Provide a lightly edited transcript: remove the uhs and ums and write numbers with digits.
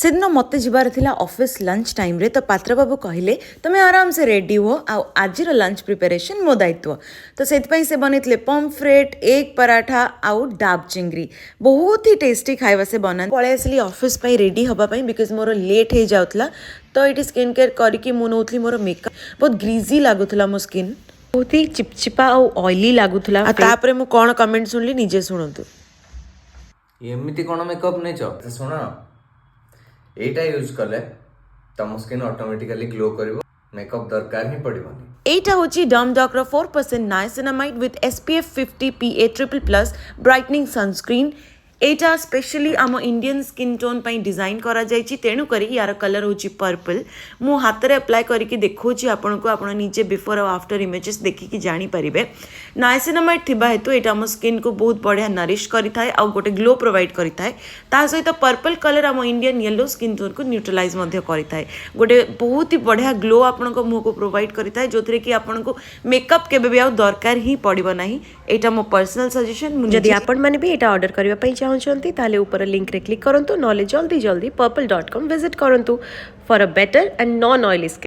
दिन मत जबार थिला ऑफिस लंच टाइम रे तो पात्र बाबू कहले तुम्हें आराम से रेडी हो आज लंच प्रिपरेशन मो दायित्व तो से बनते पम्फ्रेट एग पराठा आउ डाब चिंगरी बहुत ही टेस्टी खाଇବା से बना पलि आसली ऑफिस रेडी हाँपाई बिकज मोर लेट हो जाऊला तो ये स्किन केयर करके मुझे मोर मेकअप बहुत ग्रीजी लगुला मो स्किन बहुत ही चिपचिपा और ऑयली लगुला तापर मु कौन कमेंट सुनली निजे शुणु एमती कौन मेकअप नहीं शुण एटा यूज कले तम स्किन ऑटोमेटिकली ग्लो करिवो मेकअप दरकार ही पड़िबनी। एटा होची डम डॉक 4% niacinamide with SPF 50 PA++ brightening sunscreen एटा स्पेशली आम इंडियन स्किन टोन पर डिजाइन करा जायछि तेणु करी यार कलर होची पर्पल मु हाथ रे अप्लाई करके देखौछि आपन को आपण नीचे बिफोर और आफ्टर इमेजेस देखिकी जानी परिबे नाइसिनामाइड थिबा हेतु एटा आम स्किन को बहुत बढ़िया नरिश करिथाय आ गोटे ग्लो प्रोवाइड करिथाय ता सहित पर्पल कलर आम इंडियन येलो स्किन टोन को न्यूट्रलाइज मध्य करिथाय गोटे बहुत ही बढ़िया ग्लो आपन को मुह को प्रोवाइड करिथाय जोथरे कि आपन को मेकअप केबे भी आ दरकार ही पड़िबो नाही एटा मो पर्सनल सजेशन जदि आपन माने भी एटा ऑर्डर करबा पई चाहते ताले ऊपर लिंक रे क्लिक करंतु नॉले जल्दी पर्पल.com विजिट करंतु for a better and non oily skin.